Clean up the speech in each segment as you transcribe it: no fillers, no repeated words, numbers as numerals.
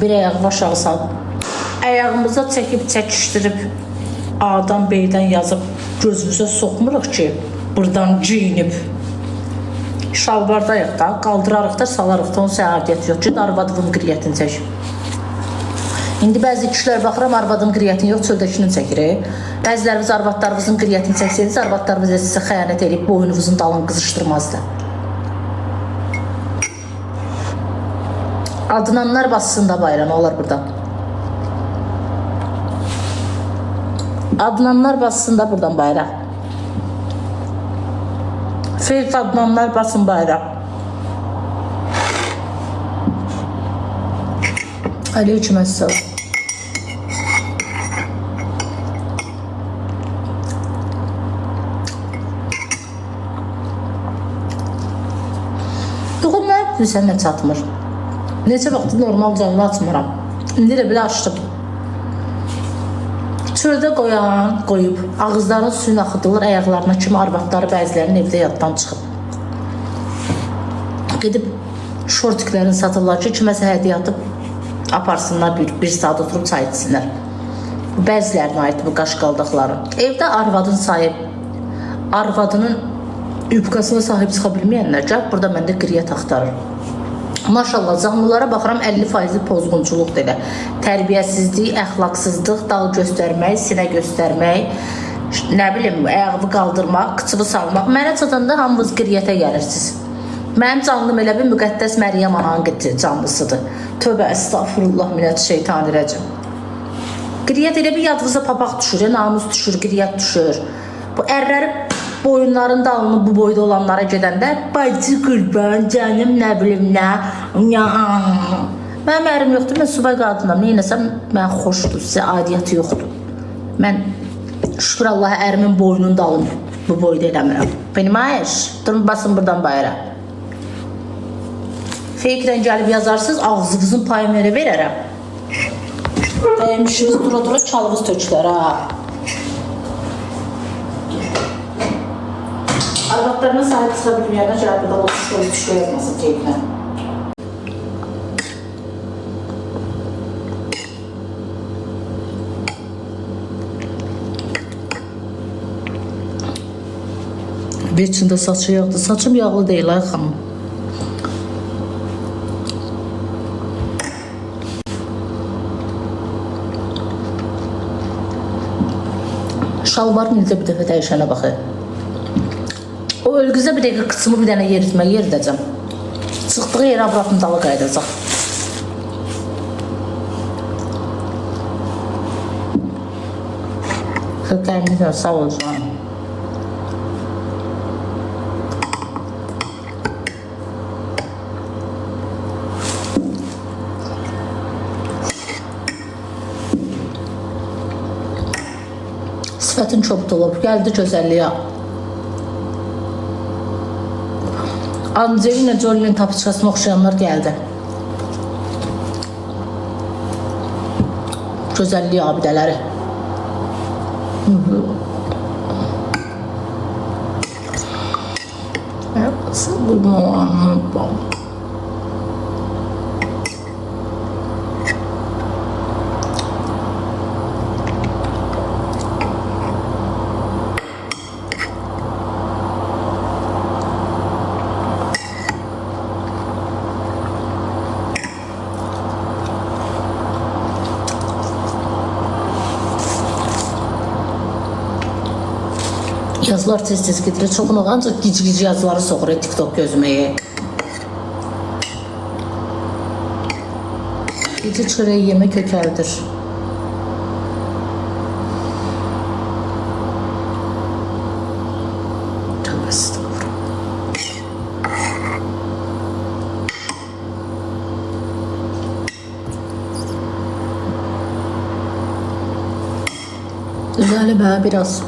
Bir ayağımı aşağı salıb, ayağımıza çəkib çəkişdirib A'dan B'dən yazıb gözümüzə soxmuruq ki, buradan giyinib şalvardayıq da, qaldırarıq da, salarıq da, onun səadiyyəti yox ki, arvadımın qriyyətini çək. İndi bəzi kişilər baxıram, arvadın qriyyətini yox, çöldəkinin çəkir. Bəzilərimiz arvadlarımızın qriyyətini çəksəydiniz, arvadlarımız sizə xəyanət edib, boynunuzun dalını qızışdırmazdı. Adnanlar bassında bayram olur burada. Adnanlar bassında buradan bayram. Feyz Adnanlar basın bayram. Aleykümselam. Doğum nə bilsən nə çatmır. Neçə vaxtı normal canlı açmıram. İndi də belə açdım. Çöldə qoyan, qoyub, ağızlarının suyunu axıdılır, ayaqlarına kimi arvadları bəzilərinin evdə yaddan çıxıb. Gedib şortiklərini satırlar ki, kiməsə hədiyyə atıb, aparsınlar, bir saat oturub çay içsinlər. Bəzilərinə aiddir bu qaşqaldaqları. Evdə arvadın sahib, arvadının yubkasına sahib çıxa bilməyənlər gəl, burada məndə qriyyət axtarır. Maşallah, canlılara baxıram 50% pozğunçuluq dedi. Tərbiyəsizlik, əxlaqsızlıq, dal göstərmək, sinə göstərmək, nə bilim, ayağını qaldırmaq, qıçını salmaq. Mənə çatanda hamınız qriyyətə gəlirsiniz. Mənim canlım elə bir müqəddəs Məryəm ananın canlısıdır. Tövbə, əstəğfurullah, minət şeytanirəcim. Qriyyət elə bir yadınıza papaq düşür, namus düşür, qriyyət düşür. Bu ərləri boyunların dalını bu boyda olanlara gedəndə bacı qurban, canım, nə bilim, nə. Mənim ərim yoxdur, mən subay qadınam. Neynəsəm, mən xoşdur, sizə adiyyəti yoxdur. Mən şükür Allah'a ərimin boynunun dalını bu boyda eləmirəm. Benim ayış, durun basın buradan bayıra. Fake'dən gəlib yazarsınız, ağzınızın payını elə verərəm. Dəymişiniz dura-dura çalğız tökülər, ha. Arvadlarına sahib çıxa bilməyənə cəhəbədə olsun, şöyle yazmasın keyflə. Bir içində saçı yağdı. Saçım yağlı deyil, ay xanım. Şalvarın ildə bir dəfə dəyişənə baxır. O ölgüzə bir dəqiqə qıçımı bir dənə yeritmə yer edəcəm. Çıxdığı yerə abratın dalı qaydacaq. Xırqərinizə sağ olacağım. Sifətin çox dolub, gəldi gözəlliyə. Angelina Jolie'nin tapıçkasına oxşayanlar gəldi. Gözəlliyi abidələri. Yazılar tez-tez getirir, çoxunu ancaq gic-gic yazıları soxur TikTok gözməyə. Gecə çörəyi yemək kökəldir. Tövbə estağfurullah. Güzel be biraz.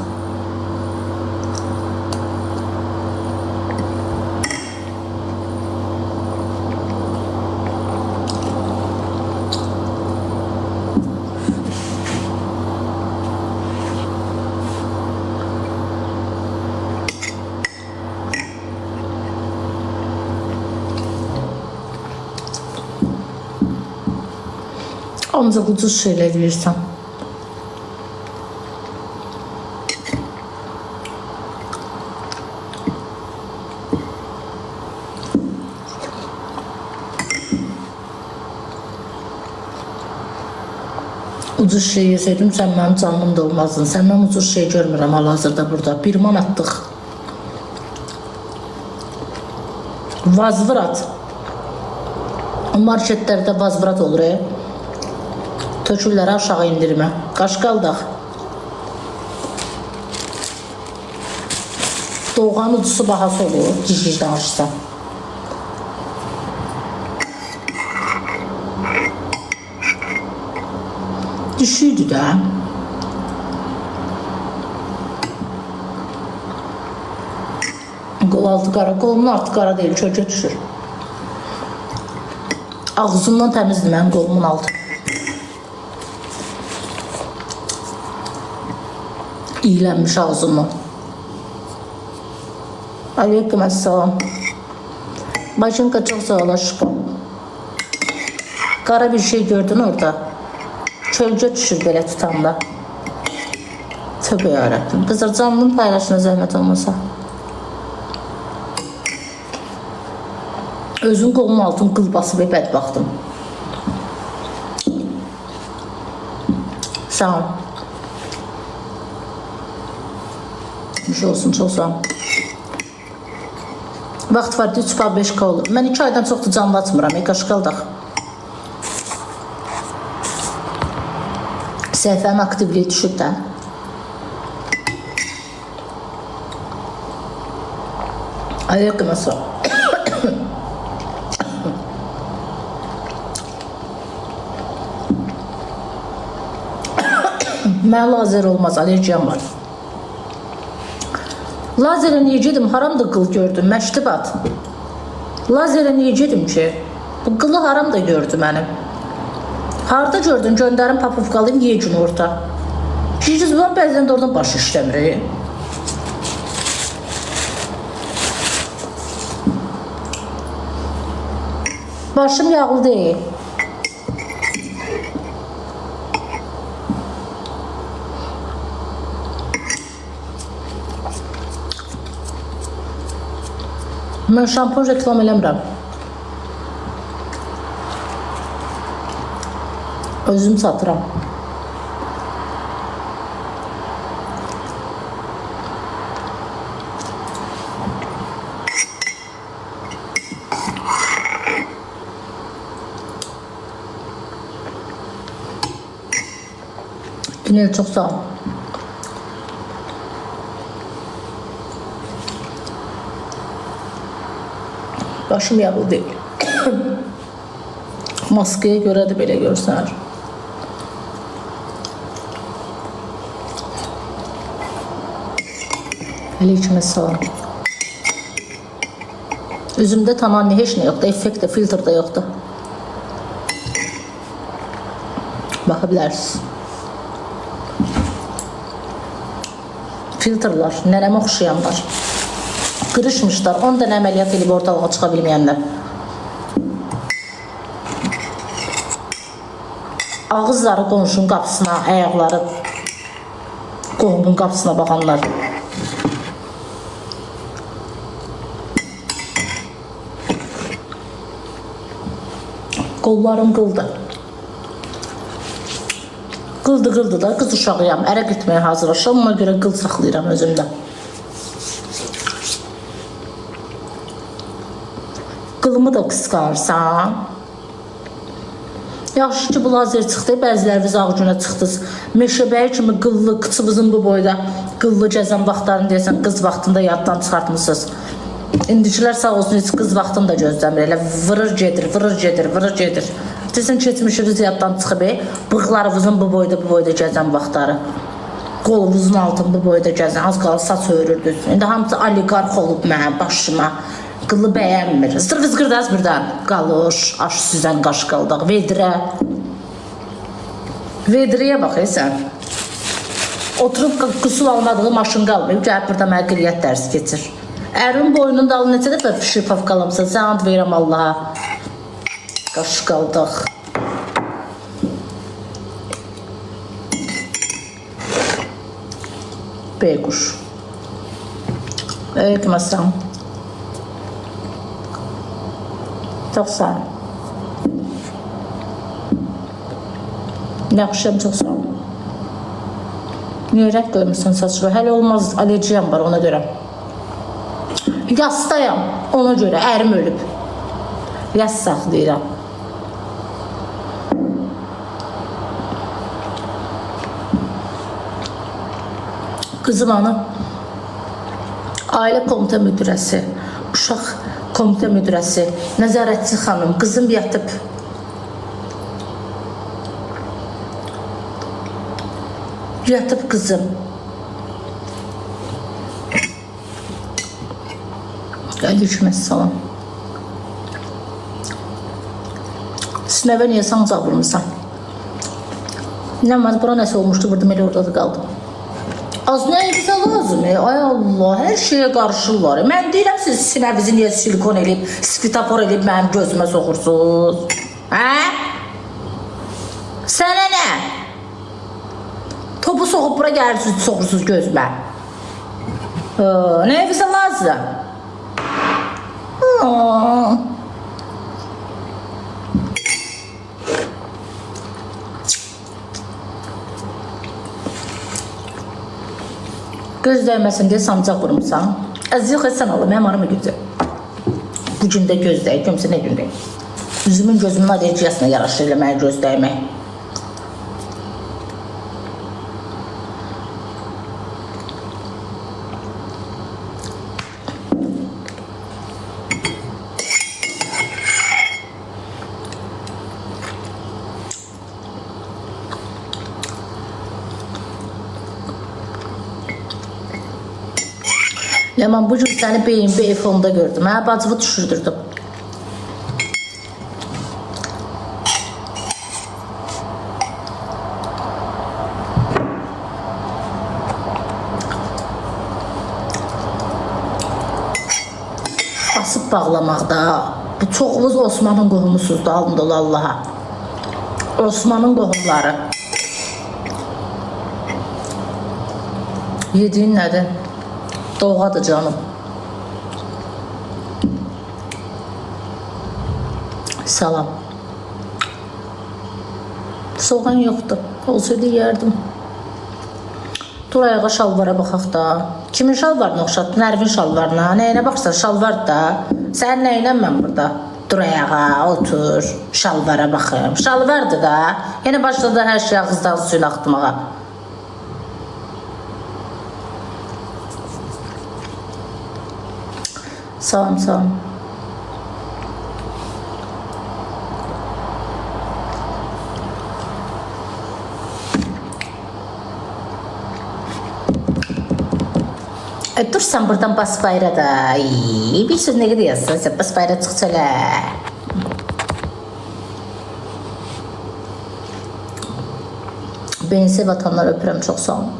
Ancaq ucuz şeylər yeyirsən. Ucuz şey yesəydim, sən mənim canım da olmazdın. Səndən ucuz şey görmürəm hal-hazırda burada. 1 manatlıq vazvırat. Marketlərdə vazvırat olur. Tökürlər aşağı indirmə. Qaşqaldaq. Doğan ucusu bahası olur. Giz-giz danışsa. Düşüydü də. Qol altı qara, qolumun altı qara deyil, çökə düşür. Ağzımdan təmizdir mənim qolumun altı. İyilənmiş ağzımdan. Aleyküm əssalam. Başınqa çox sağ ol aşkım. Qara bir şey gördün orada. Çölcə düşür belə tutanda. Tövbə yarabbim. Qızlar canlının paylaşına zəhmət olmasa. Özün qolun altın qıl basıb bədbaxtım. Sağ ol. Bir şey olsun, çox sağ ol. Vaxt var, 3-5K olur. Mən 2 aydan çoxdur canlı açmıram, qaşqaldaq. Səhifənin aktivliyi düşüb də. Aleyküm əssalam. Mən lazer olmaz, alerjiyam var. Lazerə niyə gedim? Haramda qıl gördüm, məştibat. Lazerə niyə gedim ki? Bu qılı haramda gördü mənim. Harada gördün, göndərim papufqalıyım, yecin orada. Giz var, bəzən də oradan başı işləmir. Başım yağlı deyil. Mən şampun reklam eləmirəm. Özüm satıram. Günel çok sağ ol. Başım yağlı değil. Maskeye göre de belə görsən. Aleykümselam. Üzümdə tamam heç nə yoxdur, effekt də, filtr də yoxdur. Baxa bilərsiniz. Filtrlar, nənəmə oxşayanlar. Qırışmışlar, 10 dənə əməliyyat edib ortalığa çıxa bilməyənlər. Ağızları qonşunun qapısına, ayaqları qohumun qapısına baxanlar. Qollarım qıldı. Qıldı da, qız uşağıyam, ərə gitməyə hazırlaşam, ona görə qıl saxlayıram özümdə. Qılımı da qısqanırsan. Yaxşı ki, bu lazer çıxdı, bəziləriniz ağ günə çıxdınız. Meşəbəyi kimi qıllı, qıçımızın bu boyda qıllı gəzən vaxtlarını deyəsən, qız vaxtında yaddan çıxartmışsınız. İndikilər sağ olsun, heç qız vaxtını da gözləmir, elə vırır gedir. Deyəsən, keçmişiniz yaddan çıxıb, bığlarınızın bu boyda gəzən vaxtları. Qolunuzun altın bu boyda gəzən, az qalır saç örürdünüz. İndi hamısı oligarx olub mənim başıma. Qılı bəyənmir. Zırvızqırdaz birdən. Qaloş, aş süzən qaşqaldaq, vedrə. Vedriyə bax, sən. Oturub qüsul almadığı maşın qalmayıb, gəlib burada mənə qiliyyət dərsi keçir. Ərin boynunun dalı necə dəfə pişir pafqalamsa, sən and verirəm Allaha. Qaşqaldaq. Beyquş. Ekməsən. Çox sağ ol. Yaxşıyam, çox sağ ol. Niyə rəng qoymuşsan saçıma? Hələ olmaz, alerjiyam var ona görə. Yastayam, ona görə ərim ölüb. Yas saxlayıram. Qızım hanı? Ailə komitə müdürəsi, uşaq komitə müdürəsi, nəzarətçi xanım, qızım yatıb. Yatıb qızım. Aleykümselam. Sinəvə niyə sancaq vurmuşsan? İnanmaz, bura nəsə olmuşdu, vurdum, elə orada da qaldım. Az nə bizə lazım? Ay Allah, hər şeyə qarışırlar. Mən deyirəm, siz sinəvizi niyə silikon eləyib, svitapor eləyib mənim gözümə soxursunuz? Hə? Sənə nə? Topu soxub bura gəlirsiniz, soxursunuz gözümə. Nə bizə lazım? Göz dəyməsin deyə sancaq vurmuşsan. Az yox, sən Allah, mənim arama gücü. Bu gün də göz dəy, gömsə nə gün dəy. Üzümün gözümün alerjiyasına yaraşır elə mənə göz dəymək. Yaman, bu gün səni BMB F10'da gördüm. Hə, bacımı düşürdürdüm. Basıb bağlamaqda. Bu çoxumuz Osmanın qohumusuzdur, alın dolu Allaha. Osmanın qohumları. Yediyin nədir? Doğadır canım. Salam. Soğan yoxdur. Olsaydı yerdim. Dur ayağa şalvara baxaq da. Kimin şalvarına oxşatdın? Nərvin şalvarına. Nəyinə baxsan? Şalvar da. Sən nəyinə mən burada? Dur ayağa, otur. Şalvara baxım. Şalvardır da. Yenə başladı hər şey ağızdan suyun axtırmağa. Salam, salam. Dur sen buradan bas bayra da. Bir söz ne gidiyorsun? Sen bas bayra çık söyle. Beni sev atanlar öpürüm, çok sağ olun.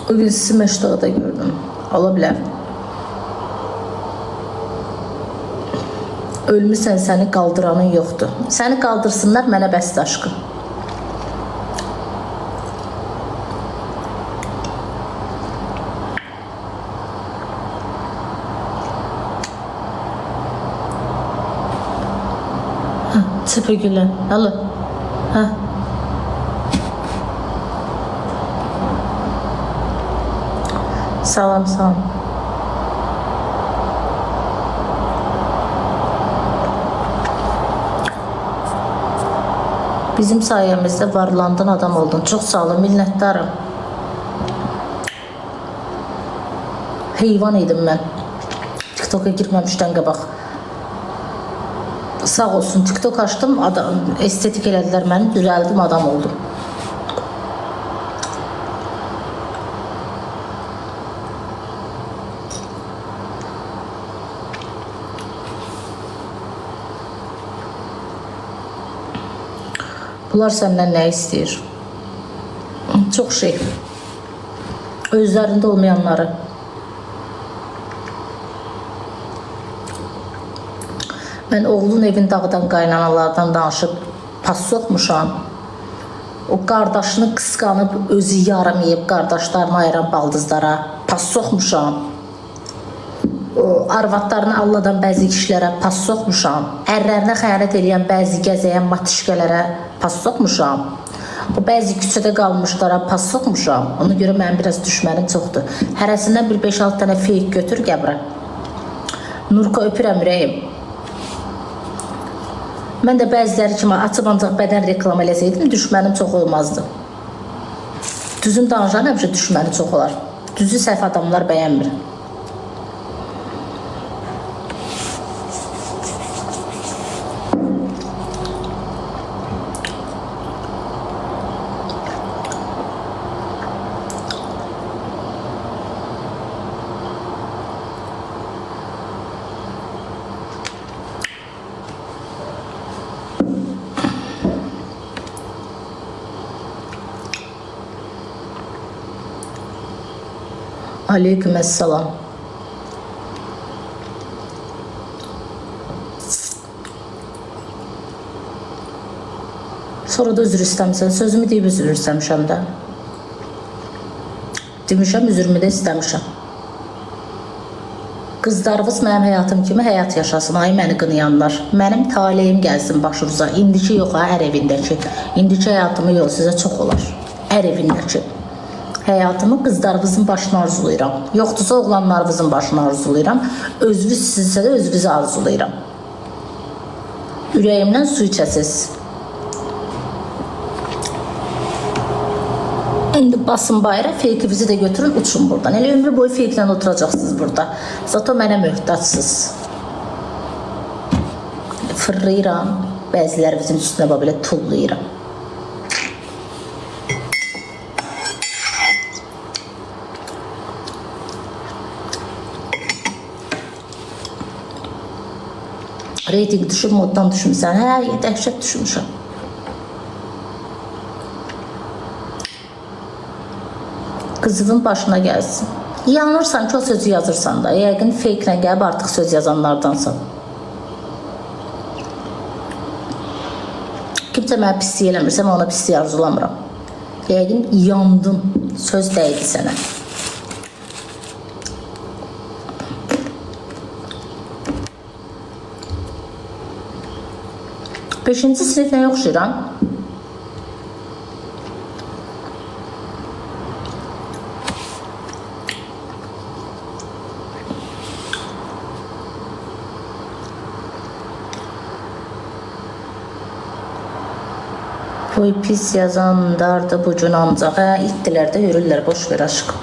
O gün sizi Meştağı'da gördüm. Olabilir. Ölmüsən, səni qaldıranın yoxdur. Səni qaldırsınlar, mənə bəsdir aşkım. Çəpəgülə, alo. Salam, salam. Bizim sayemizde varlandın, adam oldun. Çok sağ olun, minnettarım. Heyvan idim ben. TikTok'a girmemişten qabaq. Sağ olsun, TikTok açtım, adam, estetik elədilər məni, düzəldim, adam oldum. Bunlar səndən nə istəyir? Çox şey. Özlərində olmayanları. Mən oğlun evin dağdan qaynanalardan danışıb pas soxmuşam. O qardaşını qısqanıb özü yaramayıb qardaşlarını ayıran baldızlara pas soxmuşam. O arvadlarını alladan bəzi kişilərə pas soxmuşam. Ərlərinə xəyanət edən bəzi gəzəyən matişkələrə pas soxmuşam. O bəzi küçədə qalmışlara pas soxmuşam. Ona görə mənim biraz düşmənim çoxdur. Hərəsindən bir 5-6 dənə feyk götür qəbrə. Nurka öpürəm ürəyim. Mən də bəziləri kimi açıb ancaq bədən reklam eləsəydim düşmənim çox olmazdı. Düzün danışan həmişə düşməni çox olar. Düzü səhv adamlar bəyənmir. Aleykümselam. Sonra da üzr istəmişsən. Sözümü deyib üzr istəmişəm də. Demişəm, üzrümü də istəmişəm. Qızlarınız mənim həyatım kimi həyat yaşasın. Ay məni qınayanlar. Mənim taleyim gəlsin başınıza. İndiki yox ha, ər evindəki. İndiki həyatımı yox, sizə çox olar. Ər evindəki. Həyatımı qızlarınızın başına arzulayıram. Yoxdursa oğlanlarınızın başına arzulayıram. Özünüz sizsə də özünüzü arzulayıram. Ürəyimdən su içəsiz. İndi basın bayra, feykinizi də götürün, uçun buradan. Elə ömrü boyu feyklə oturacaqsınız burada. Zato mənə möhtaçsınız. Fırlayıram, bəzilərimizin üstünə belə tullayıram. Reyting düşüb, moddan düşmüşsən. Hə, dəhşət düşmüşəm. Qızının başına gəlsin. Yanırsan ki, o sözü yazırsan da. Yəqin fake-lə gəlib artıq söz yazanlardansan. Kimsə mənə pislik eləmirsə, mən ona pislik arzulamıram. Yəqin yandın, söz dəydi sənə. Beşinci sinif nəyə oxşayıram? Boy pis yazanlar da bu gün ancaq. Hə, itdilər də yürürlər, boş ver aşk.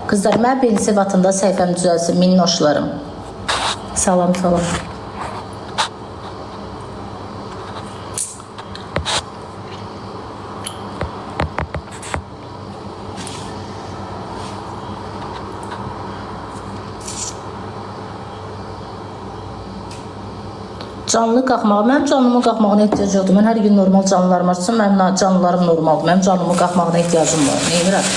Qızlar, mən Benisi vatında səhifəm düzəlsin, minnoşlarım. Salam, salam. Canlı qalxmağa, mənim canlımın qalxmağına ehtiyac yoxdur. Mən hər gün normal canlılarım açsın, mənim canlılarım normaldır. Mənim canlımın qalxmağına ehtiyacım var. Neymirəm?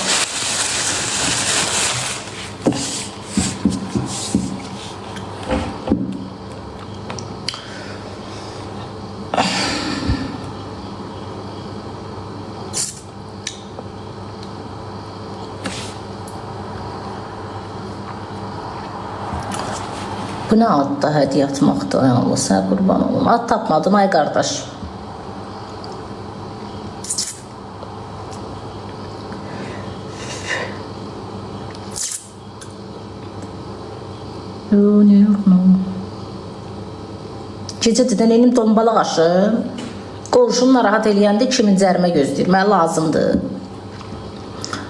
Bu nə adda hədiyyə atmaqdır? Ay Allah, sənə qurban olum. Ad tapmadım, ay qardaş. Gecə dedən elim dombalaq aşım. Qonşum narahat eləyəndə kimin cərimə gözləyir? Mənə lazımdır.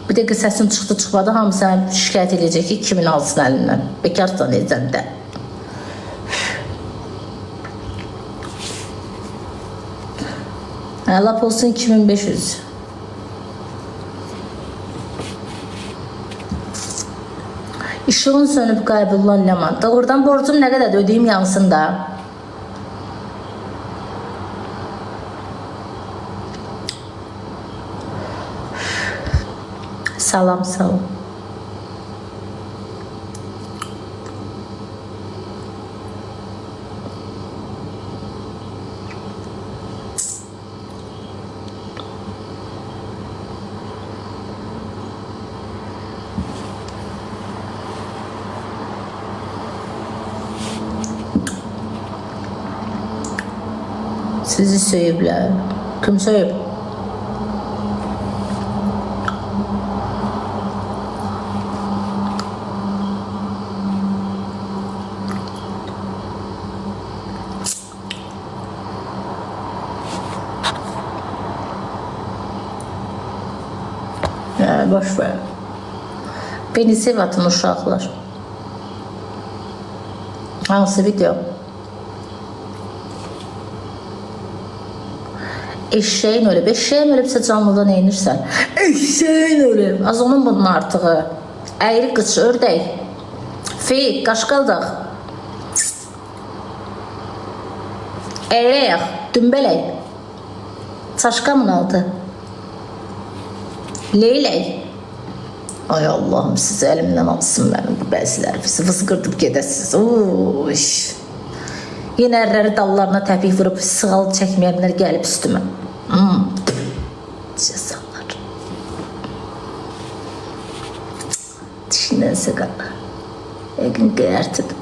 Bir dəqiqə səsin çıxdı, çıxmadı. Hamı sənə şikayət edəcək ki, kimin alsın əlindən. Bekarsan edəndə. Lap olsun 2500. İşığın sönüb qaybullan Ləman. Doğrudan borcum nə qədər ödəyim yansın da. Salam, salam. Sizi söyüblər. Kim söyüb? Boş ver. Beni sev atın uşaqlar. Hansı video? Eşeğin ölüb. Eşeğin ölübsə canlıda neynirsən? Eşeğin ölüb. Az onun bunun artığı. Əyri qıç, ördək. Feyik, qaşqaldaq. Əyrəyək, dümbələk. Çaşqamın altı. Leylək. Ay Allah'ım sizi elimden alsın benim bu bəzilərinizi. Vızqırdıb gedəsiniz. Oy. Yenə ərləri dallarına təpik vurub sığal çəkməyənlər gəlib üstümə. Cəzalar. Dişindən sıqalar. Yəqin qəyərtidir.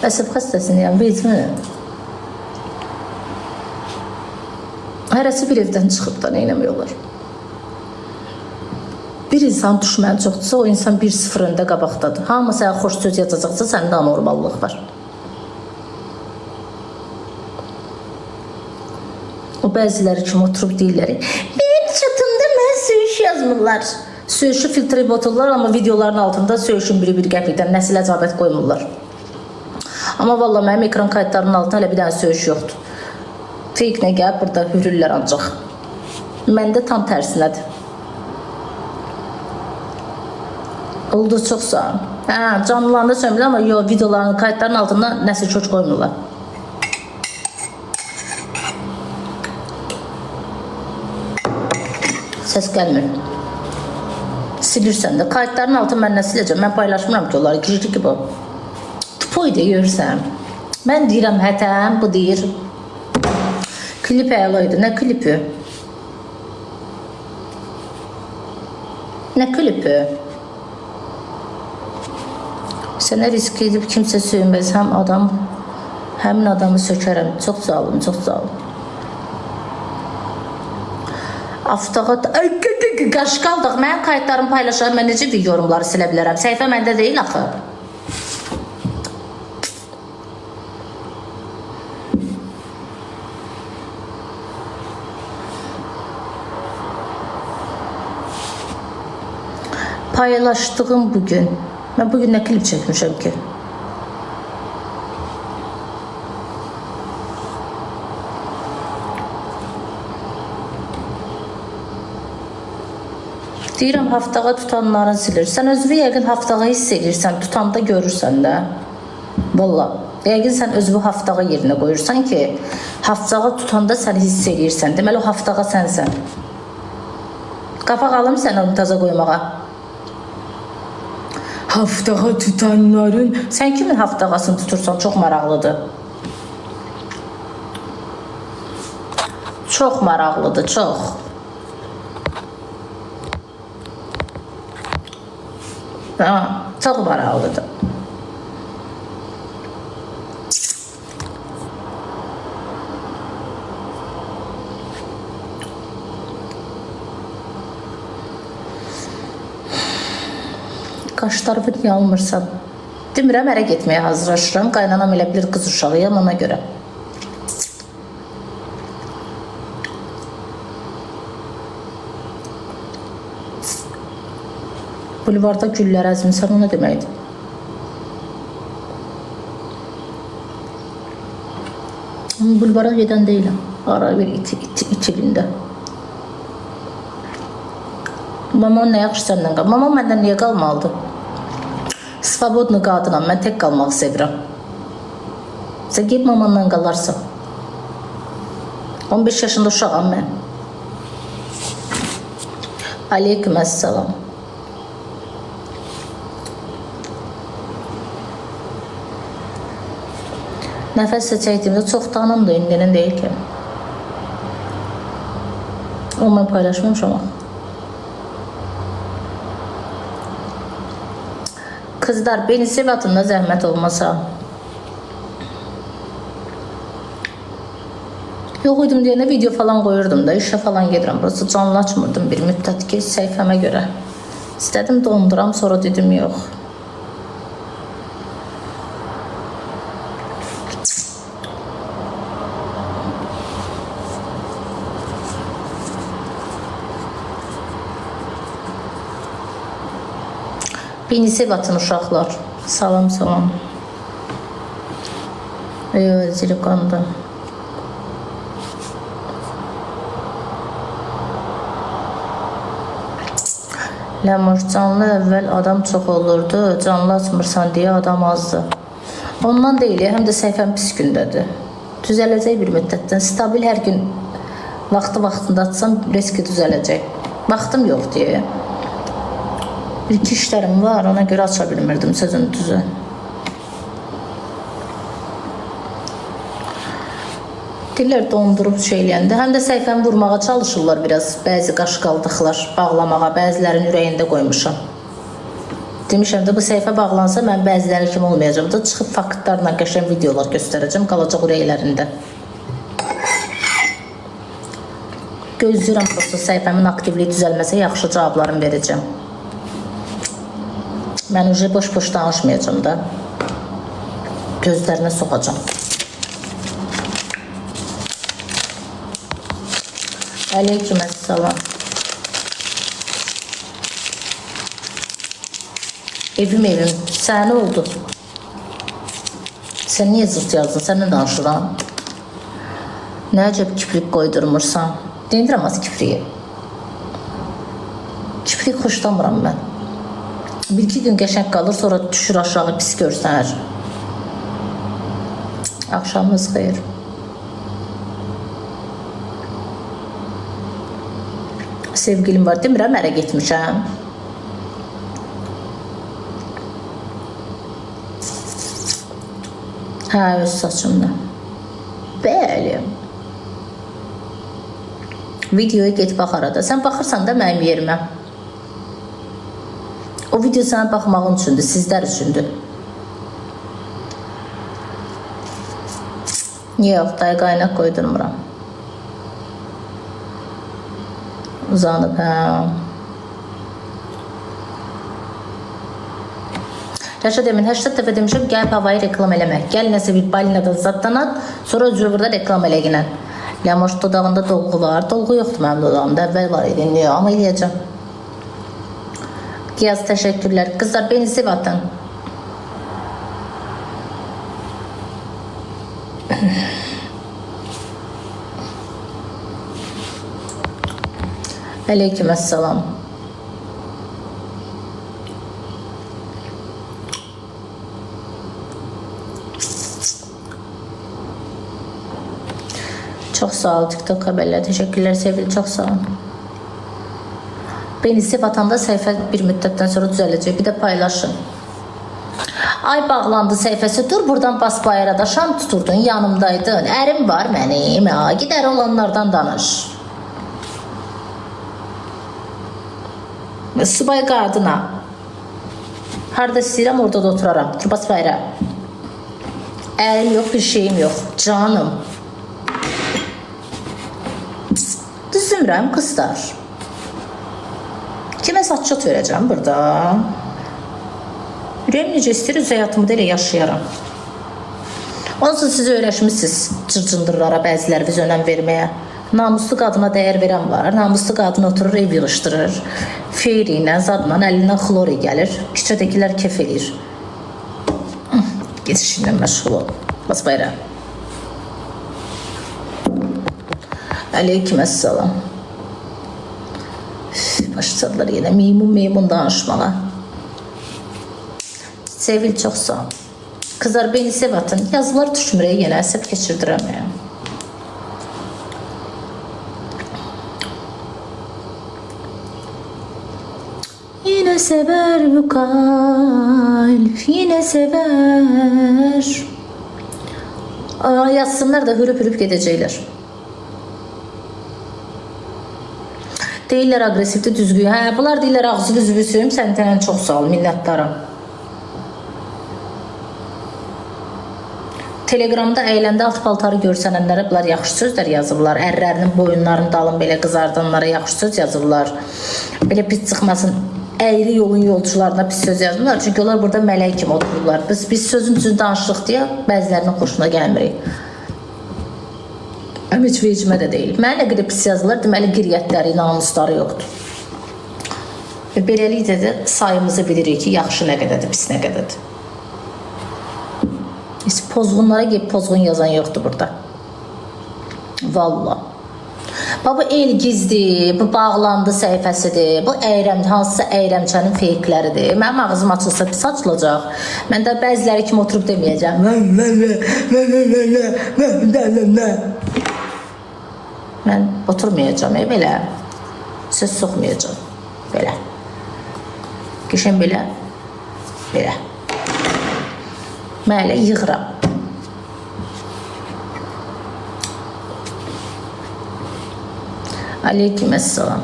Əsəb xəstəsiniyəm, bezməyəm. Hərəsi bir evdən çıxıb da neynəmək olar. Bir insan düşməni çoxdursa, o insan 1-0 öndə qabaqdadır. Hamı sənə xoş söz yazacaqsa, səndə anormallıq var. O bəziləri kimi oturub deyirlər, benim çatımda mən söyüş yazmırlar. Söyüşü filtrə otururlar, amma videoların altında söyüşün biri-bir qəpikdən nəsil əcabət qoymurlar. Amma valla mənim ekran kayıtlarının altında hələ bir dənə söyüş yoxdur. Fake nə gəlib, burada hürürlər ancaq. Məndə tam tərsinədir. Oldu çox sağ olun. Canlılarında söymürlər, amma yox, videoların kayıtların altında nəsil köç qoymurlar. Səs gəlmir. Silirsən də. Kayıtların altında mən nə siləcəm? Mən paylaşmıram ki, onları. Girdi ki bu. Tupoydu, görürsən. Mən deyirəm, hətəm, bu deyir. Klip əlaydı. Nə klipi? Nə klipi? Sənə risk edib kimsə söyməz. Həmin adamı sökərəm. Çox sağ olun, çox sağ olun. Aftağa... Qaşqaldıq. Mənim kayıtlarımı paylaşarım. Mən necə bir yorumları silə bilərəm? Səhifə məndə deyil axı. Paylaşdığım bugün. Ben bugün ne klip çekmişim ki? Deyirəm, haftağa tutanların silir. Sən özünü yəqin haftağa hiss edirsən, tutanda görürsən də. Valla. Yəqin sən özünü haftağa yerinə qoyursan ki, haftağa tutanda sən hiss edirsən. Deməli, o haftağa sənsən. Qapaq alım sən onu taza qoymağa. Haftağa tutanların... Sən kimin haftağasını tutursan çox maraqlıdır. Çox maraqlıdır, çox. Çox maraqlıdır. Qaşlarımı niyə almırsan? Demirəm, ərə getməyə hazırlaşıram. Qaynanam elə bilir qız uşağıyam ona görə. Bulvarda güllər əzmisən, o nə deməkdir? Bulvara gedən deyiləm. Ara bir itilində. Mamam nə yaxşı səndən qal. Mamam məndən niyə qalmalıdır? Svobodlu qadınam, mən tək qalmaq sevirəm. Sən geyib mamanla qalarsan. 15 yaşında uşağam mən. Aleyküm əssalam. Nəfəs çəkdiyimdə çoxdanımdır, indinin deyil ki. Onu mən paylaşmamışam. qızlar, beni sev atında zəhmət olmasa. Yox idim deyəndə video falan qoyurdum da, işə falan gedirəm. Burası canlı açmırdım bir müddət ki, səhifəmə görə. İstədim donduram, sonra dedim yox. Beni sev atın uşaqlar. Salam, salam. Ziliqanda. Ləmur, canlı əvvəl adam çox olurdu, canlı açmırsan deyə adam azdı. Ondan deyil, həm də səhifəm pis gündədir. Düzələcək bir müddətdən. Stabil hər gün vaxtında açsam, riski düzələcək. Vaxtım yox deyə. Bir-iki işlərim var, ona görə aça bilmirdim sözün düzü. Dillər dondurub şeyləyəndə, həm də səhifəmi vurmağa çalışırlar biraz. Bəzi qaşqaldıqlar bağlamağa, bəzilərin ürəyində qoymuşam. Demişəm də bu səhifə bağlansa mən bəziləri kimi olmayacağım da çıxıb faktlarla qəşəng videolar göstərəcəm, qalacaq ürəklərində. Gözləyirəm prosta səhifəmin aktivliyi düzəlməsə yaxşı cavablarını verəcəm. Mən uca boş-boş danışmayacağım da. Gözlərinə soxacam. Aleyküm əssalam. Evim. Səni oldu. Sən niyə zırt yazdın? Sən nə danışıram? Nə əcəb kiprik qoydurmursan? Deyindirəm az kipriyi. Kiprik xoşlamıram mən. Bir-iki gün qəşəng qalır, sonra düşür aşağı, pis görsənər. Axşamınız xeyir. Sevgilim var, demirəm, ərə getmişəm. Hə, öz saçımda. Bəli. Videoya get bax arada. Sən baxırsan da mənim yerimə. O video sənə baxmağın üçündür, sizlər üçündür. Yox, dayı qaynaq qoydurmuram. Uzanıb, hə. Rəşad Emin, 80 dəfə demişəm, gəlb havayı reklam eləmək. Gəl nəsə bir balinadan zaddan at, sonra özür burada reklam eləginən. Ləmoş dodağında dolğu var. Dolğu yoxdur mənim dodağımda, əvvəl var edin, amma eləyəcəm. Qiyaz, təşəkkürlər. Qızlar, beni sev atın. Aleyküm əssalam. Çox sağ ol TikTok xəbərlər. Təşəkkürlər Sevil, çox sağ ol. Beni sev atanda səhifə bir müddətdən sonra düzələcək. Bir də paylaşın. Ay bağlandı səhifəsi. Dur buradan bas bayrada. Şam tuturdun, yanımdaydın. Ərim var mənim. Gidər olanlardan danış. Subay qadına. Harada istəyirəm, orada da oturaram. Dur bas bayra. Ərim yox, bir şeyim yox. Canım. Düzümrəm qızlar. Kimə saççot verəcəm burada? Ürəyim necə istəyir, öz həyatımı da elə yaşayaram. Onsuz siz öyrəşmişsiniz cırcındırlara, bəziləri biz önəm verməyə. Namuslu qadına dəyər verən var. Namuslu qadın oturur, ev yığışdırır. Feyri ilə, zadla, əlindən xlori gəlir. Küçədəkilər kef eləyir. Gedişinlə məşğul ol. Bas bayra. Aleyküm əssalam. Başladılar yenə meymun danışmağa. Sevil, çox sağ ol. Kızlar, beni sev atın. Yazılar düşmür, yenə əsəb keçirdirəm. Yine sever bu kalp, yine sever. Yazsınlar da hürüp gedəcəklər. Deyirlər agresivdə düzgün. Hə, bunlar deyirlər ağzı düzgüsüm, səndən çox sağ ol, minnətdarım. Telegramda əyləndə alt paltarı görsənənlərə bunlar yaxşı sözlər yazırlar. Ərlərinin boyunlarının dalın belə qızardanlara yaxşı söz yazırlar. Belə pis çıxmasın. Əyri yolun yolcularına pis söz yazmırlar. Çünki onlar burada mələk kimi otururlar. Biz sözün düzünü danışırıq deyə bəzilərinin xoşuna gəlmirik. Heç vecimə də deyil. Mənə nə qədər pis yazırlar, deməli qiriyyətləri, namusları yoxdur. Və beləliklə də sayımızı bilirik ki, yaxşı nə qədərdir, pis nə qədərdir. Heç pozğunlara gəlib pozğun yazan yoxdur burada. Vallahi. Bu el gizdir, bu bağlandı səhifəsidir, bu hansısa əyrəmçənin feykləridir. Mənim ağzım açılsa pis açılacaq. Mən də bəziləri kimi oturub deməyəcəm. Mən oturmayacağım, belə. Söz soxmayacağım, belə. Qəşəng belə, belə. Mən elə yığıram. Aleykümselam.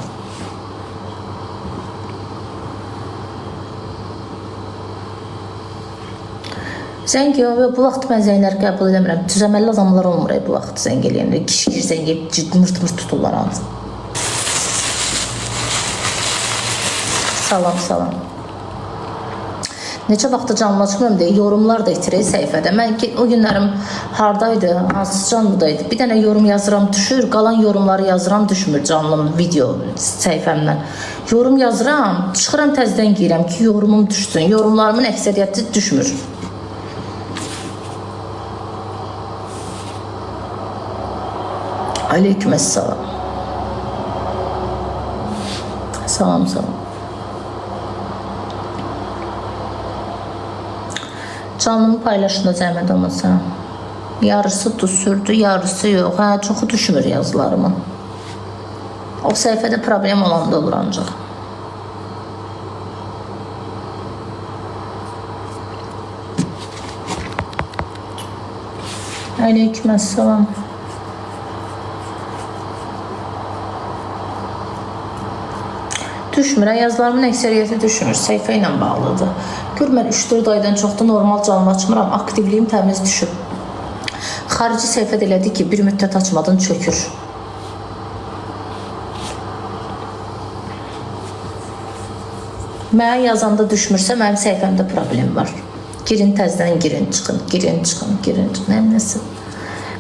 Zəng yox, bu vaxt mən zəngləri qəbul edəmirəm. Düzəməlli adamlar olmur bu vaxt zəng eləyəndə. Kişi zəng edib mırt-mırt tuturlar anca. Salam, salam. Neçə vaxtı canlı açmıyorum deyə yorumlar da itirir səhifədə. Mən o günlərim hardaydı, hansı canlıdaydı. Bir dənə yorum yazıram, düşür. Qalan yorumları yazıram, düşmür canlı video səhifəmdən. Yorum yazıram, çıxıram təzədən giyirəm ki, yorumum düşsün. Yorumlarımın əksəriyyəti düşmür. Aleykümselam. Salam, salam. Canımı paylaşında zəhmət olmasa. Yarısı düşürdü, yarısı yox. Çoxu düşmür yazılarımın. O səhifədə problem olanda olur ancaq. Aleykümselam. Düşmür, yazılarımın əksəriyyəti düşmür, səhifə ilə bağlıdır. Gör, mən 3-4 aydan çoxda normal canlı açmıram, aktivliyim təmiz düşüb. Xarici səhifə elədi ki, bir müddət açmadan çökür. Mənə yazanda düşmürsə, mənim səhifəmdə problem var. Girin təzdən, girin, çıxın, girin, çıxın, girin, çıxın, nəsə.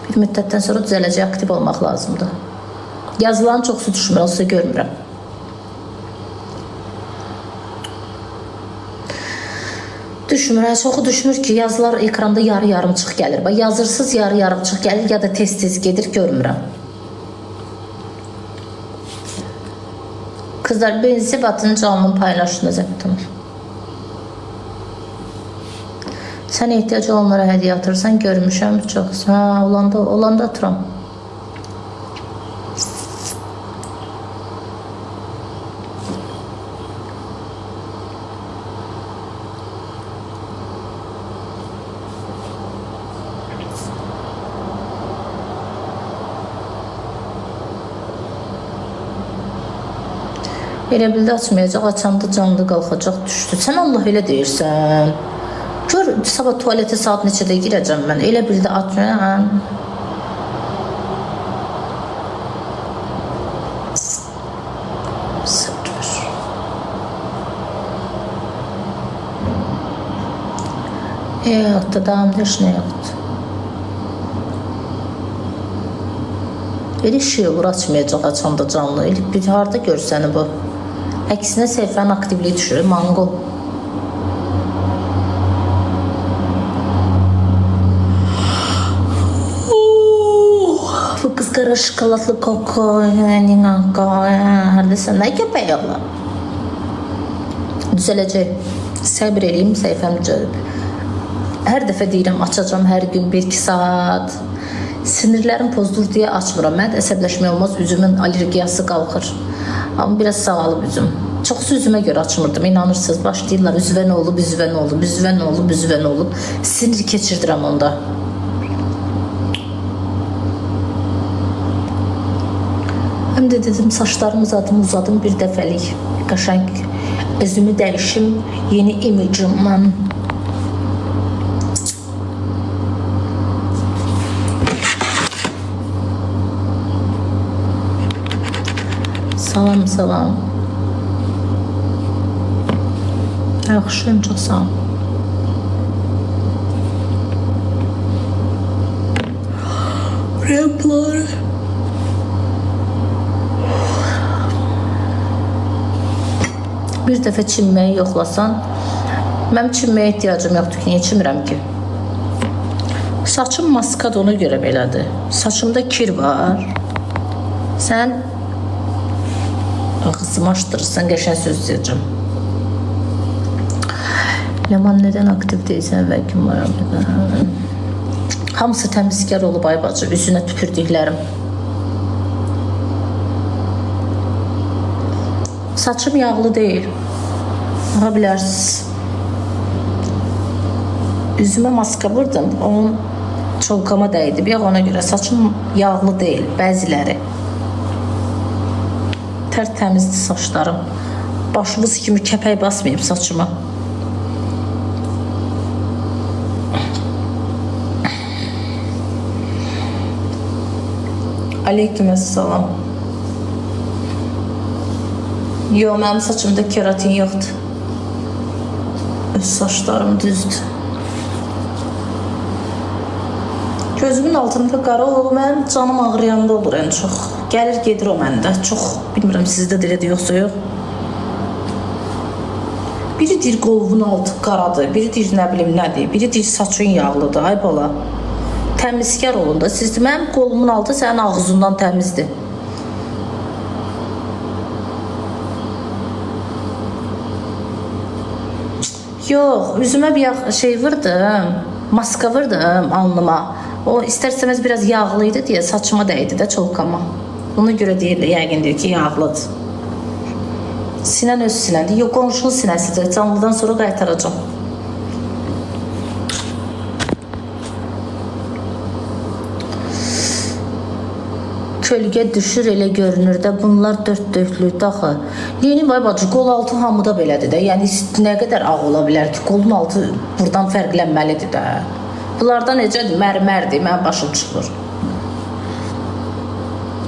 Bir müddətdən sonra düzələcək, aktiv olmaq lazımdır. Yazılan çoxsu düşmür, olsa görmürəm. Düşmür, çoxu düşmür ki, yazılar ekranda yarı-yarımçıq gəlir. Yazırsız yarı-yarımçıq gəlir, ya da tez-tez gedir, görmürəm. Kızlar, benzi batın canlının paylaşında zəbtəmir. Sən ehtiyac olanlara hədiyyə atırsan, görmüşəm çox. Olanda atıram. Elə bildi açmayacaq, açanda canlı qalxacaq, düşdü. Sən Allah elə deyirsən. Gör, sabah tualetə saat neçədə girəcəm mən. Elə bildi açmayacaq. Sıfır. Yoxdur, davamda heç nə yoxdur. Elə şey olur, açmayacaq açanda canlı. Elə bir harda görsəni bu. Əksinə səhifənin aktivliyi düşürür, manqol. Bu qız qara şokoladlı koko, hardasa nə köpək Allah. Düzələcək. Səbir eləyim, səhifəm düzəlib. Hər dəfə deyirəm, açacam hər gün 1-2 saat. Sinirlərim pozdur deyə açmıram. Mən əsəbləşmək olmaz, üzümün allergiyası qalxır. Amma biraz sağalıb üzüm. Çoxsu üzümə görə açmırdım, inanırsınız. Başlayırlar, üzvə nə olub, üzvə nə olub, üzvə nə olub, üzvə nə olub. Sinir keçirdirəm onda. Həm də dedim, saçlarımı uzadım bir dəfəlik. Qəşəng özümü dəyişim, yeni imicimdən. Salam, salam. Yaxşıyım, çox sağ ol. Remplar. Bir dəfə çimməyi yoxlasan, mənim çimməyə ehtiyacım yoxdur ki, niyə çimirəm ki? Saçım maskad ona görə belədir. Saçımda kir var. Sən ağzımı açdırırsan, qəşəng söz deyəcəm. Leman, nədən aktiv deyilsən və kim var? Hamısı təmizkar olub ay bacı, üzünə tüpürdüklərim. Saçım yağlı deyil. Baxa bilərsiniz. Üzümə maska vurdum, onun çolkama dəydi. Bir ona görə saçım yağlı deyil, bəziləri. Tərtəmizdir saçlarım. Başımız kimi kəpək basmayıb saçıma. Aleykümselam. Yox, mənim saçımda keratin yoxdur. Öz saçlarım düzdür. Gözümün altında qara olur, mənim canım ağrıyanda olur ən çox. Gəlir gedir o məndə, çox. Bilmirəm sizdə delədir yoxsa yox. Biri deyir qolumun altı qaradır, biri deyir nə bilim nədir, biri deyir saçın yağlıdır, ay bala. Təmizkar olun da. Siz mənim qolumun altı sənin ağzından təmizdir. Yox, üzümə bir şey vurdum, maska vurdum alnıma. O istərsəməz biraz yağlıydı deyə saçıma dəydi də çolkama. Ona görə deyirlər, yəqin deyir ki, yağlıdır. Sinən öz sinədir. Yox, qonşunun sinəsidir. Canlıdan sonra qaytaracam. Kölgə düşür elə görünür də, bunlar dörd dörtlükdə axı. Yeni vay bacı, qol altı hamıda belədir də. Yəni nə qədər ağ ola bilər ki, qolun altı buradan fərqlənməlidir də. Bunlarda necədir? Mərmərdir, mənim başım çıxır.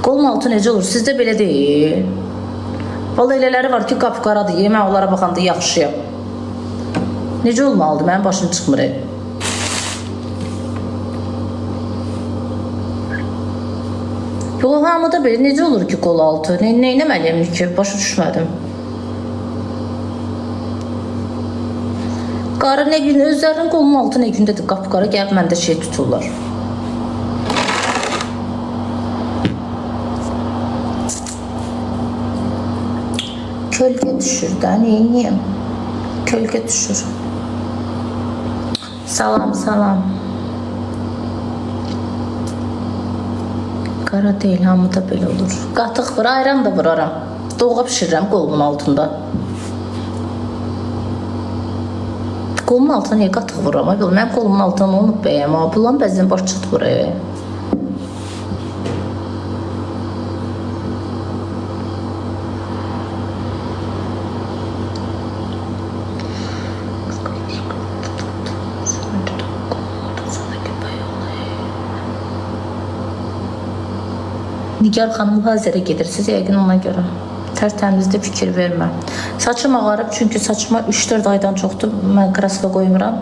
Qolun altı necə olur? Sizdə belə deyil. Valla elələri var ki, qapqaradır. Mən onlara baxanda yaxşıyam. Necə olmalıdır? Mənim başım çıxmır. Yox, hamıda belə necə olur ki, qol altı? Nə eləməliyim ki? Başa düşmədim. Qarı nə gün özlərinin qolunun altı nə gündədir qapqara, gəlib məndə şey tuturlar. Kölgə düşür də, neyiniyim? Kölgə düşür. Salam, salam. Qara deyil, hamıda belə olur. Qatıq vur, ayran da vuraram. Doğğa pişirirəm qolumun altında. Qolumun altına niyə qatıq vuram? Mənim qolumun altına olub bəyəm. Bunların bəzən baş çatmır. Nigar xanım Hazərə gedirsiniz, yəqin ona görə. Tərtəmizdə fikir vermə. Saçım ağarıb, çünki saçıma 3-4 aydan çoxdur. Mən kraska qoymuram.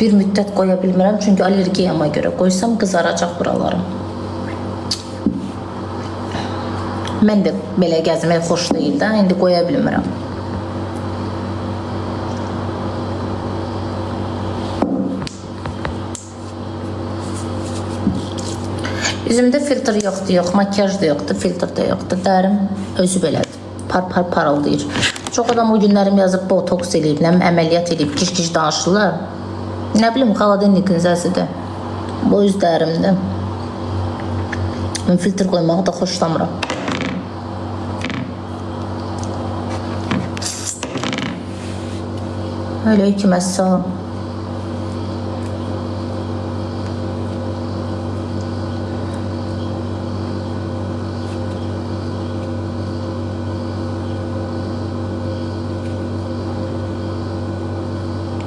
Bir müddət qoya bilmirəm, çünki allergiyama görə. Qoysam qızaracaq buralarım. Mən də belə gəzmək xoş deyil də, indi qoya bilmirəm. Üzümdə filtr yoxdur, yox, makyaj da yoxdur, filtr da yoxdur. Dərim özü belədir. Par parıldayır. Çox adam o günlərim yazıb botoks eləyib, əməliyyat eləyib, kiş-kiş danışırlar. Nə bilim, xaladenlikin zəsidir. Bu öz dərimdir. Mən filtr qoymağı da xoşlamıram. Aleykümselam.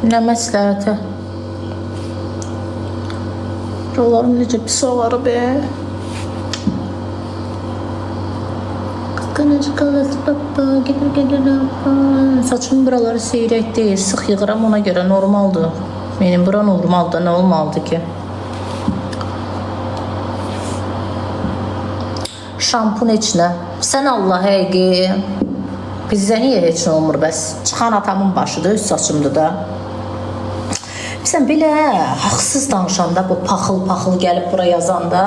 Nə məsləhəti? Buralarım necə pis ağarı be. Saçımın buraları seyrək deyil, sıx yığıram, ona görə normaldır. Benim bura normaldır, nə olmalıdır ki? Şampun heç nə. Sən Allah həqiqi. Bizdə niyə heç nə olmur bəs? Çıxan atamın başıdır, öz saçımdır da. Sən belə haqsız danışanda, bu paxıl-paxıl gəlib bura yazanda,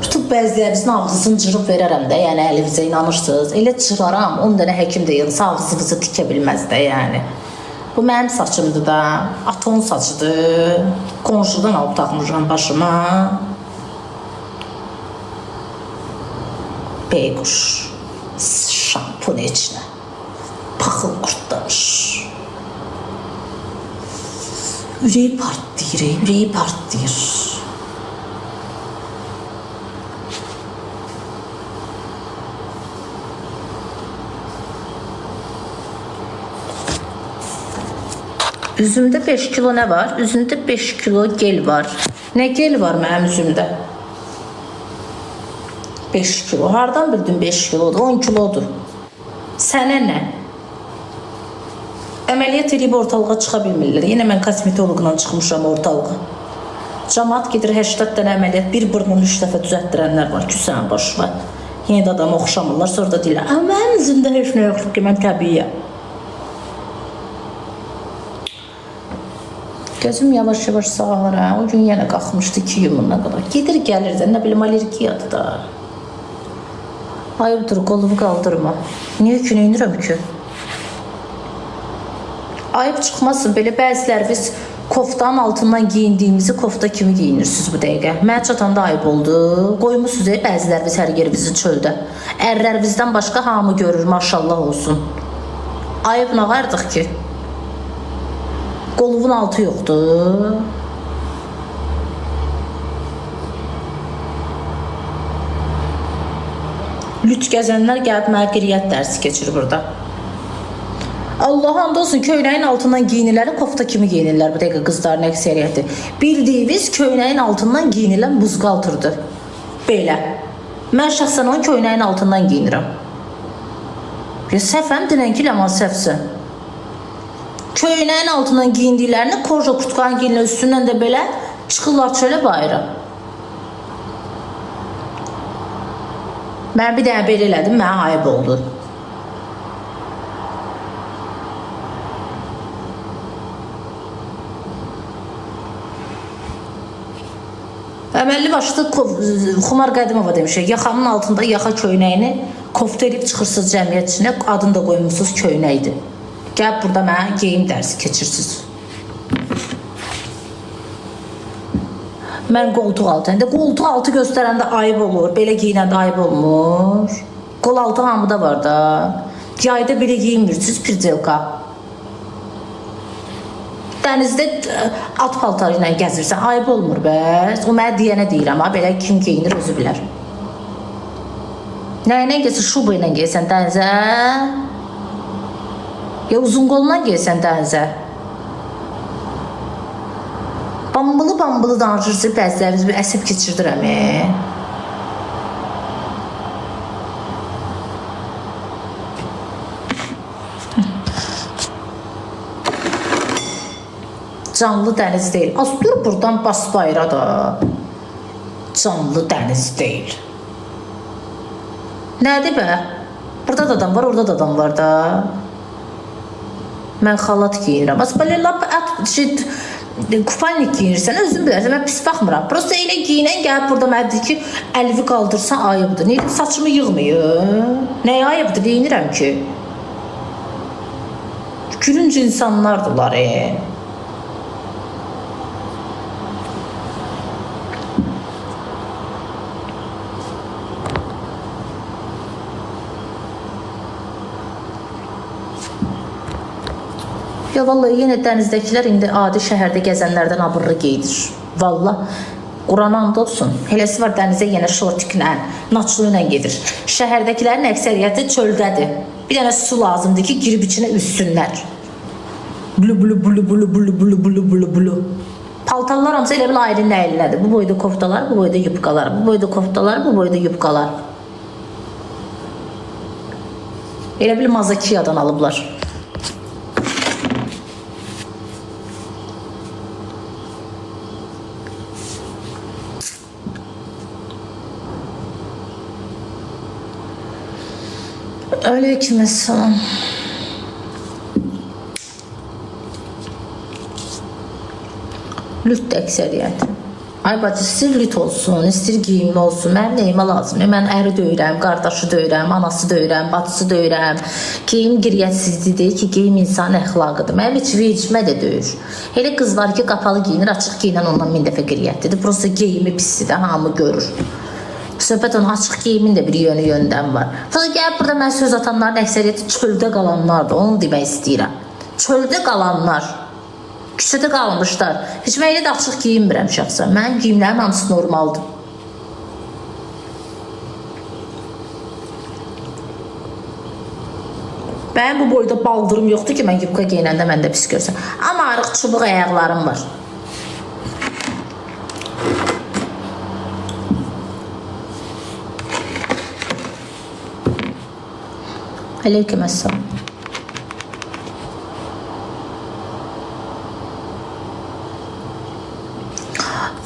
tutub bəzilərinizin ağzısını cırıb verərəm də, yəni əlinizə inanırsınız. Elə çıraram, 10 dənə həkim də yığılsa ağzınızı tikə bilməz də, yəni. Bu mənim saçımdır da, atonun saçıdır. Qonşudan alıb taxmışam başıma. Beyquş, şampun içinə, paxıl qurtlamış. Ürəyi partlayır, ürəyi partlayır. Üzümdə 5 kilo nə var? Üzümdə 5 kilo gel var. Nə gel var mənim üzümdə? 5 kilo. Hardan bildin 5 kilodur? 10 kilodur. Sənə nə? Əməliyyat edib ortalığa çıxa bilmirlər. Yenə mən kosmetoloqla çıxmışam ortalığa. Camaat gedir 80 dənə əməliyyat, bir burnunu 3 dəfə düzəltdirənlər var ki, sən boş ver. Yenə də adamı oxşamırlar, sonra da deyirlər, mən üzümdə heç nə yoxdur ki, mən təbiiyəm. Gözüm yavaş-yavaş sağalır, o gün yenə qalxmışdı 2 yumuna kadar. Gedir gəlir də, nə bilim, alergiyadır da. Ayıbdır, qolumu qaldırma. Niyə ki, neynirəm ki? Ayıb çıxmasın, belə bəziləriniz koftanın altından giyindiyimizi kofta kimi giyinirsiniz bu dəqiqə. Mənə çatanda ayıb oldu. Qoymusunuz bəziləriniz hər yerimizi çöldə. Ərlərinizdən başqa hamı görür, maşallah olsun. Ayıb nə vardıq ki? Qoluvun altı yoxdur. Lüt gəzənlər gəlib mənə qiriyyət dərsi keçir burada. Allah and olsun, köynəyin altından giyiniləri kofta kimi giyinirlər bu dəqiqə qızların əksəriyyəti. Bildiyiniz köynəyin altından giyinilən buzqaltırdır. Belə. Mən şəxsən onu köynəyin altından giyinirəm. Ya səhvəm dinən ki, ləman səhvsən. Köynəyin altından giyindiklərini koja kurtkanın giyinirlər üstündən də belə çıxırlar çölə bayıra. Mən bir dənə belə elədim, mənə ayıb oldu. Əməlli başlı Xumar Qədimova demişək, yaxanın altında yaxa köynəyini kofta edib çıxırsınız cəmiyyət içinə, adını da qoymuşsunuz köynəkdir. Gəlb burada mənə geyim dərsi keçirsiniz. Mən qoltuq altı, qoltuq altı göstərəndə ayıb olur, belə giyinəndə ayıb olmur. Qol altı hamıda var da. Yayda belə giyinmirsiniz, pircelka. Dənizdə at paltarı ilə gəzirsən, ayıb olmur bəs. O mənə deyənə deyirəm, belə kim geyinir özü bilər. Nə ilə gəlsən, şuba ilə gəlsən dənizə? Ya uzun qolundan gəlsən dənizə? Bambılı danışırsın, bəziləriniz bir əsəb keçirdirəm. Canlı dəniz deyil. Az dur buradan bas bayra da. Canlı dəniz deyil. Nədir bə? Burada da adam var, orada da adam var da. Mən xalat giyinirəm. Az belə lap kupalnik giyinirsən, özün bilərsən, mən pis baxmıram. Prosta elə giyinən gəlib burada mənə deyir ki, əlvi qaldırsan ayıbdır. Neyim, saçımı yığmayım. Nəyə ayıbdır, deyinirəm ki? Gülünc insanlardırlar. Ya vallahi yenə dənizdəkilər indi adi şəhərdə gəzənlərdən abırlı geydir. Vallahi Quran and olsun. Eləsi var dənizə yenə şortiklə, naçlı ilə gedir. Şəhərdəkilərin əksəriyyəti çöldədir. Bir dənə su lazımdır ki, girib içinə üssünlər. Bulu bulu bulu bulu bulu bulu bulu bulu bulu. Paltarlar hamısı elə bil ayrı nəylilədir. Bu boyda koftalar, bu boyda yupqalar. Bu boyda koftalar, bu boyda yupqalar. Elə bil Mazakiyadan alıblar. Aleykümselam. Lüt əksəriyyəti. Ay bacı, istir lüt olsun, istir giyimli olsun. Mənim neyimə lazım? Mən əri döyürəm, qardaşı döyürəm, anası döyürəm, bacısı döyürəm. Geyim qiriyyətsizliyi deyil ki, geyim insan əxlaqıdır. Mənim heç vecimə də döyür. Elə qız var ki, qapalı giyinir, açıq giyinən ondan 1000 dəfə qiriyyətlidir. Prosta geyimi pisdir də, hamı görür. Söhbət onun açıq geyimin də bir yöndən var. Sonra gəlib burada mən söz atanların əksəriyyəti çöldə qalanlardır, onu demək istəyirəm. Çöldə qalanlar, küçədə qalmışlar. Heç mən elə də açıq giyinmirəm şəxsən. Mənim giyimlərim hamısı normaldır. Mənim bu boyda baldırım yoxdur ki, mən yubka giyinəndə məndə pis görsəm. Amma arıq çubuq ayaqlarım var. Aleykümselam.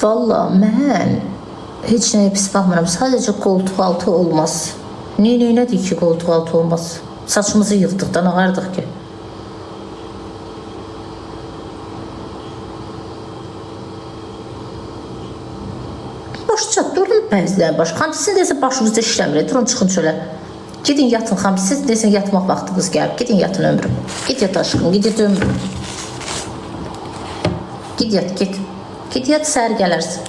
Vallahi mən heç nəyə pis baxmıram. Sadəcə koltuq altı olmaz. Nədir ki koltuq altı olmaz? Saçımızı yığdıq da nağardıq ki. Başca durun bəzilər baş. Xamsisin desə başınızda işləmir. Durun çıxın çölə. Gidin yatın xamsiz desən yatmaq vaxtınız gəlib. Gidin yatın ömrüm. Gid yat aşkım, gid yat ömrüm. Gid yat, gid. Gid yat, səhər gələrsin.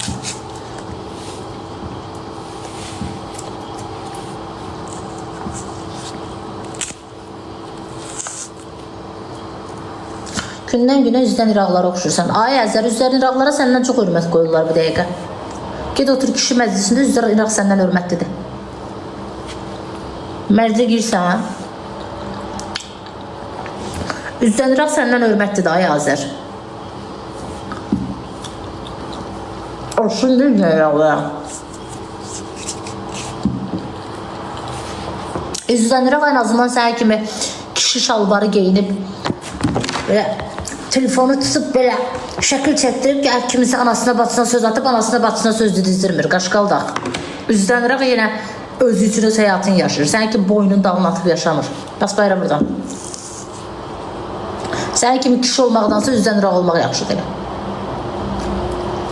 Gündən günə üzdən iraqlara oxşursan. Ay Əzər, üzdən iraqlara səndən çox hörmət qoyurlar bu dəqiqə. Gid otur kişi məclisində, üzdən iraq səndən hörmətlidir. Mərcə girsən, üzdən iraq səndən hörmətlidir ay Azər. Olsun deyil nə iraqlara. Üzdən iraq en azından sənə kimi kişi şalvarı geyinib və telefonu tutup belə şəkil çəkdirib gəl kimisi anasına bacısına söz atıp anasına bacısına söz dizdirmir. Qaşqaldaq. Üzdən iraq yenə özü üçün öz həyatını yaşayır. Sən ki boynun dalını atıb yaşamır. Bas bayram buradan. Sən kimi kişi olmaqdansa üzdən iraq olmaq yaxşıdır.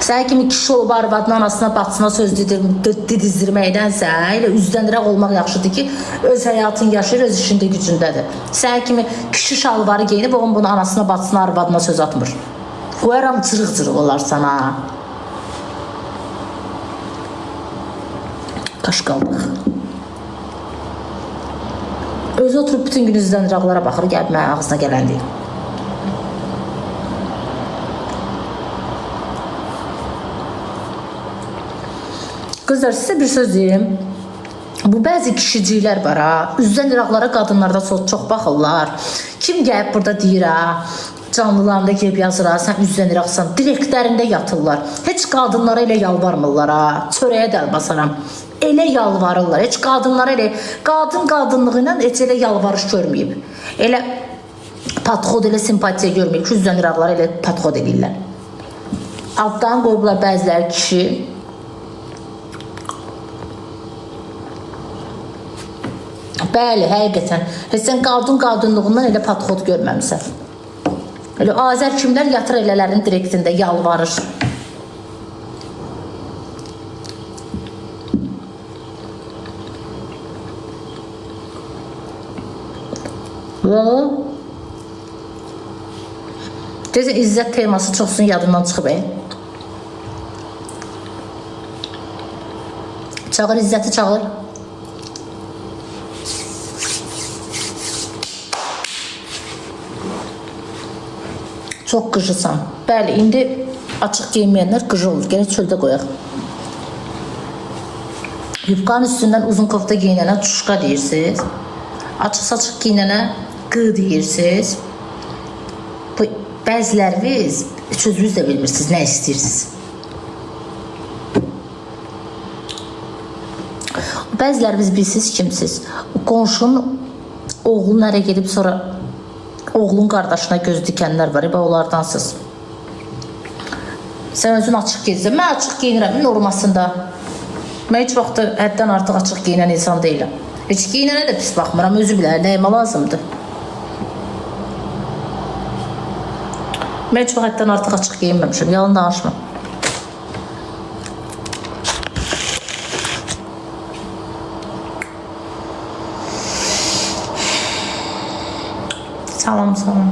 Sən kimi kişi olub arvadına, anasına, bacısına söz dizdirməkdənsə, elə üzdən iraq olmaq yaxşıdır ki, öz həyatını yaşayır, öz işində gücündədir. Sən kimi kişi şalvarı geyinib, onun bunu anasına, bacısına, arvadına söz atmır. Qoyaram cırıq-cırıq olar sana. Qaşqaldıq. Özü oturub bütün gün üzdən iraqlara baxır, gəlib mənim ağzına gələn deyil. Qızlar, sizə bir söz deyim. Bu bəzi kişiciklər var ha. Üzdən iraqlara qadınlarda çox baxırlar. Kim gəlib burada deyir ha? Canlılarında gelib yazır ha, sən üzdən iraqsan. Direklərində yatırlar. Heç qadınlara elə yalvarmırlar ha. Çörəyə dəl basaram. Elə yalvarırlar. Heç qadınlara elə qadınlığı ilə heç elə yalvarış görməyib. Elə patxod, elə simpatiya görməyib ki, üzdən iraqlara elə patxod edirlər. Altdan qoyublar bəziləri kişi. Bəli, həqiqətən. Heç sən qadınlığından elə patxod görməmisən. Elə Azər kimlər yatır elələrin direktində yalvarır. Deyəcək, İzzət teması çoxsun yadından çıxıb. Çağır, İzzəti çağır. Çox qıcısan. Bəli, indi açıq giyməyənlər qıcı olur. Gələk çöldə qoyaq. Yubqanın üstündən uzun kofta giyinənə çuşqa deyirsiniz. Açıq-saçıq giyinənə qı deyirsiniz. Bəziləriniz sözünüz də bilmirsiniz, nə istəyirsiniz. Bəziləriniz bilirsiniz kimsiz. Qonşunun oğlun ərə gedib sonra oğlun qardaşına göz dikənlər var. Onlardansınız. Sən özün açıq geyinirsən. Mən açıq geyinirəm normasında. Mən heç vaxt həddən artıq açıq geyinən insan deyiləm. Heç geyinənə də pis baxmıram. Özü bilər, nəyimə lazımdır. Mən heç vaxt həddən artıq açıq geyinməmişəm. Yalan danışmam. Salam, salam.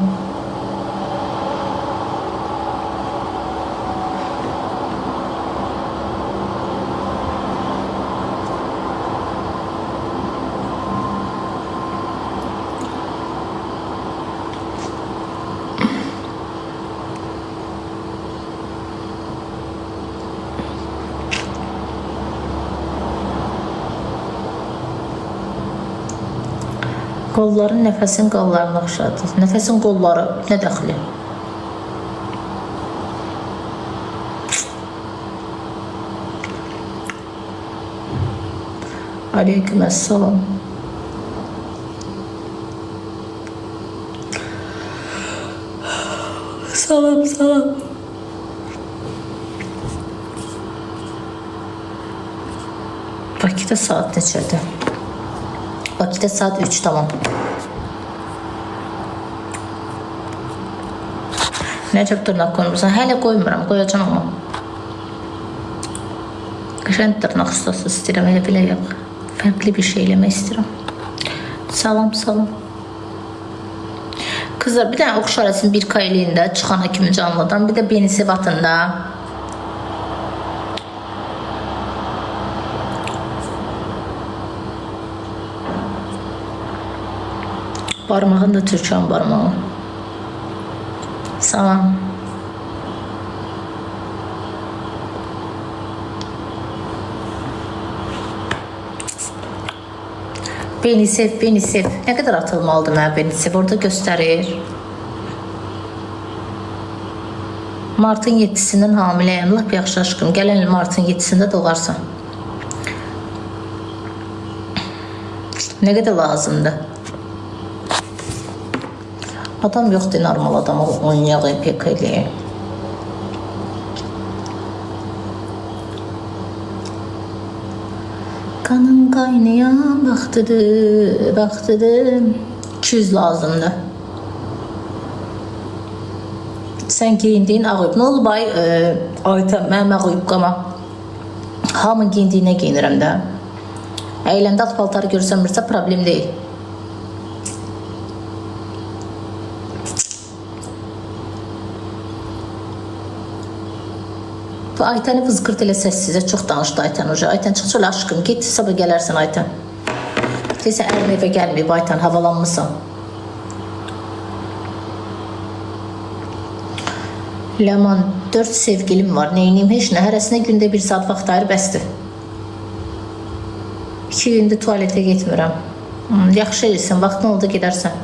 Qolların nəfəsin qollarına oxşadır. Nəfəsin qolları nə dəxli? Aleykümselam. Salam, salam. Bakıda saat neçədir? Bakıda saat 3 tamam. Necə dırnaq qoymursan? Hələ qoymuram, qoyacam ama. Qəşəng dırnaq ustası istəyirəm, elə belə yox. Fərqli bir şey eləmək istəyirəm. Salam, salam. Kızlar, bir dənə oxşar əsin bir kayliyində çıxana kimi canlıdan, bir də Benisev atında. Parmağın da Türkan parmağı. Salam. Benisev, Benisev. Nə qədər atılmalıdır mənə Benisev? Orada göstərir. Martın 7-sindən hamiləyəm. Lap yaxşı aşkım. Gələn il Martın 7-sində doğarsan. Nə qədər lazımdır? Adam yoxdur, normal adam oynayaq, pek eləyək. Kanın qaynayan vaxtıdır, vaxtıdır. 200 lazımdır. Sən giyindiyin ağıyıb. Nə olub ay? Ayta, mənim ağıyıb qama. Hamın giyindiyinə giyinirəm də. Əyləndə alt paltarı görsəmirsə problem deyil. Aytəni vızqırt elə səssizə çox danışdı Aytən hoca. Aytən çıx çölə aşkım, git sabah gələrsən Aytən. Deyirsən ərin evə gəlməyib Aytən, havalanmısan. Ləman 4 sevgilim var, neyniyim heç nə, hərəsinə gündə 1 saat vaxt ayır bəsdir. 2 gündə tualetə getmirəm. Yaxşı edirsən, vaxtın oldu gedərsən.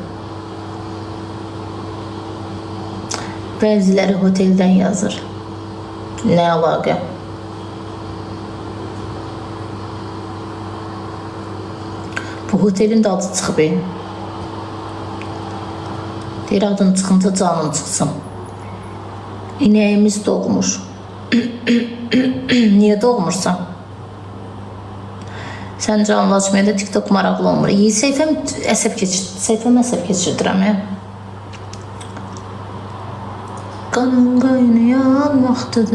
Bəziləri hoteldən yazır. Nə əlaqə? Bu otelin də adı çıxıb. Deyir adın çıxınca canın çıxsın. İnəyimiz doğmuş. Niyə doğmursan? Sən canlaşmaya da TikTok maraqlı olmur. İyi, səhifəm əsəb keçirdirəm. Qanın qaynayan vaxtıdır.